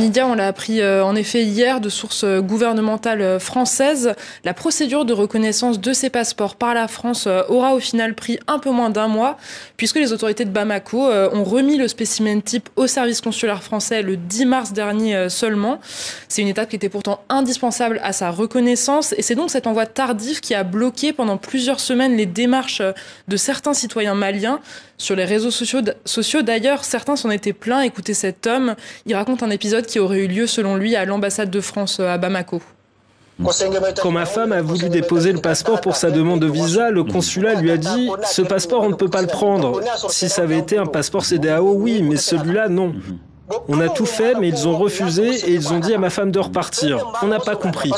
Nidia, on l'a appris en effet hier de sources gouvernementales françaises. La procédure de reconnaissance de ces passeports par la France aura au final pris un peu moins d'un mois, puisque les autorités de Bamako ont remis le spécimen type au service consulaire français le 10 mars dernier seulement. C'est une étape qui était pourtant indispensable à sa reconnaissance, et c'est donc cet envoi tardif qui a bloqué pendant plusieurs semaines les démarches de certains citoyens maliens. Sur les réseaux sociaux d'ailleurs, certains s'en étaient plaints. Écoutez cet homme, il raconte un épisode qui aurait eu lieu selon lui à l'ambassade de France à Bamako. Quand ma femme a voulu déposer le passeport pour sa demande de visa, le consulat lui a dit « Ce passeport, on ne peut pas le prendre. Si ça avait été un passeport CEDEAO, oui, mais celui-là, non. » On a tout fait, mais ils ont refusé et ils ont dit à ma femme de repartir. On n'a pas compris.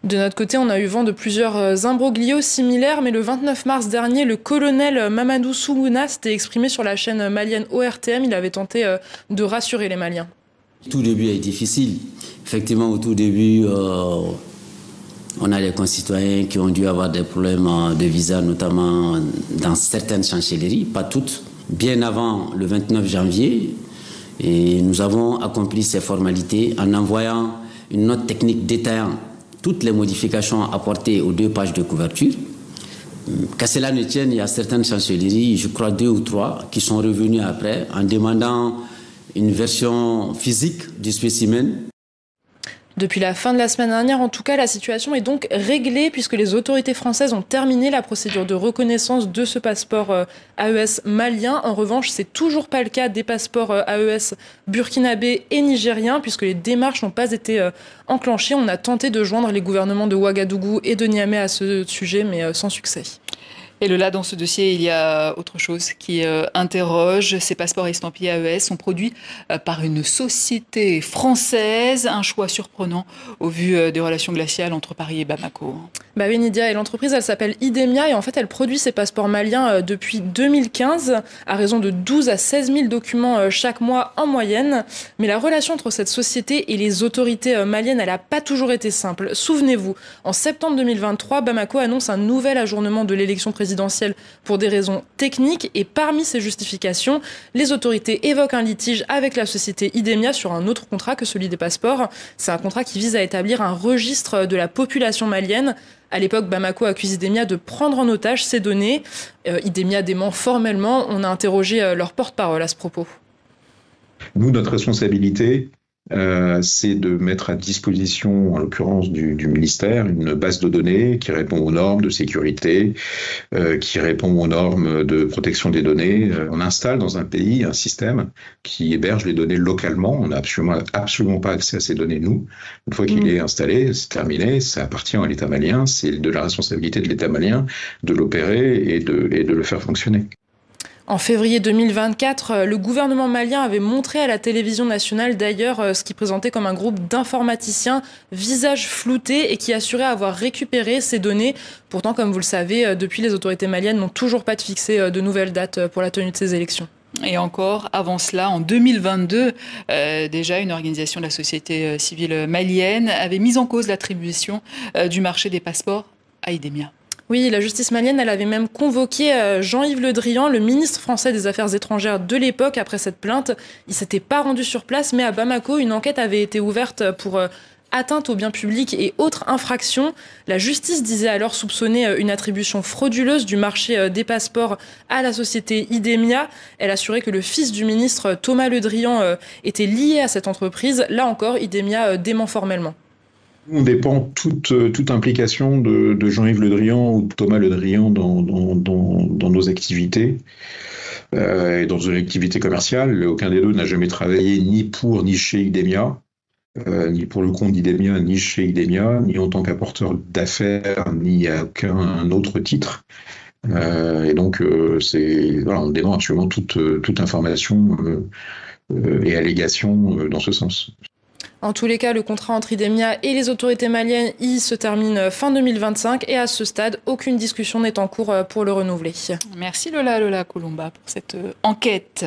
De notre côté, on a eu vent de plusieurs imbroglios similaires, mais le 29 mars dernier, le colonel Mamadou Sougouna s'était exprimé sur la chaîne malienne ORTM. Il avait tenté de rassurer les Maliens. Tout début est difficile. Effectivement, au tout début, on a des concitoyens qui ont dû avoir des problèmes de visa, notamment dans certaines chancelleries, pas toutes. Bien avant le 29 janvier, et nous avons accompli ces formalités en envoyant une note technique détaillant toutes les modifications apportées aux 2 pages de couverture. Qu'à cela ne tienne, il y a certaines chancelleries, je crois 2 ou 3, qui sont revenues après en demandant une version physique du spécimen. Depuis la fin de la semaine dernière, en tout cas, la situation est donc réglée puisque les autorités françaises ont terminé la procédure de reconnaissance de ce passeport AES malien. En revanche, c'est toujours pas le cas des passeports AES burkinabés et nigériens puisque les démarches n'ont pas été enclenchées. On a tenté de joindre les gouvernements de Ouagadougou et de Niamey à ce sujet, mais sans succès. Et Lola, dans ce dossier, il y a autre chose qui interroge. Ces passeports estampillés AES sont produits par une société française. Un choix surprenant au vu des relations glaciales entre Paris et Bamako. Bah oui, Nidia, et l'entreprise, elle s'appelle Idemia et en fait, elle produit ces passeports maliens depuis 2015 à raison de 12 à 16 000 documents chaque mois en moyenne. Mais la relation entre cette société et les autorités maliennes, elle n'a pas toujours été simple. Souvenez-vous, en septembre 2023, Bamako annonce un nouvel ajournement de l'élection présidentielle pour des raisons techniques et parmi ces justifications, les autorités évoquent un litige avec la société Idemia sur un autre contrat que celui des passeports. C'est un contrat qui vise à établir un registre de la population malienne. À l'époque, Bamako accuse Idemia de prendre en otage ces données. Idemia dément formellement. On a interrogé leur porte-parole à ce propos. Nous, notre responsabilité, c'est de mettre à disposition, en l'occurrence du ministère, une base de données qui répond aux normes de sécurité, qui répond aux normes de protection des données. On installe dans un pays un système qui héberge les données localement. On n'a absolument pas accès à ces données, nous. Une fois qu'il est installé, c'est terminé, ça appartient à l'État malien, c'est de la responsabilité de l'État malien de l'opérer et de le faire fonctionner. En février 2024, le gouvernement malien avait montré à la télévision nationale d'ailleurs ce qu'il présentait comme un groupe d'informaticiens visage flouté et qui assurait avoir récupéré ces données. Pourtant, comme vous le savez, depuis les autorités maliennes n'ont toujours pas fixé de nouvelles dates pour la tenue de ces élections. Et encore, avant cela, en 2022, déjà une organisation de la société civile malienne avait mis en cause l'attribution du marché des passeports à Idemia. Oui, la justice malienne, elle avait même convoqué Jean-Yves Le Drian, le ministre français des Affaires étrangères de l'époque, après cette plainte. Il s'était pas rendu sur place, mais à Bamako, une enquête avait été ouverte pour atteinte aux biens publics et autres infractions. La justice disait alors soupçonner une attribution frauduleuse du marché des passeports à la société Idemia. Elle assurait que le fils du ministre, Thomas Le Drian, était lié à cette entreprise. Là encore, Idemia dément formellement. On dépend toute implication de Jean-Yves Le Drian ou de Thomas Le Drian dans nos activités et dans une activité commerciale. Aucun des deux n'a jamais travaillé ni pour ni chez Idemia, ni pour le compte d'Idemia, ni chez Idemia, ni en tant qu'apporteur d'affaires, ni à aucun autre titre. Et donc, on dément absolument toute information et allégation dans ce sens. En tous les cas, le contrat entre Idemia et les autorités maliennes se termine fin 2025 et à ce stade, aucune discussion n'est en cours pour le renouveler. Merci Lola Colomba pour cette enquête.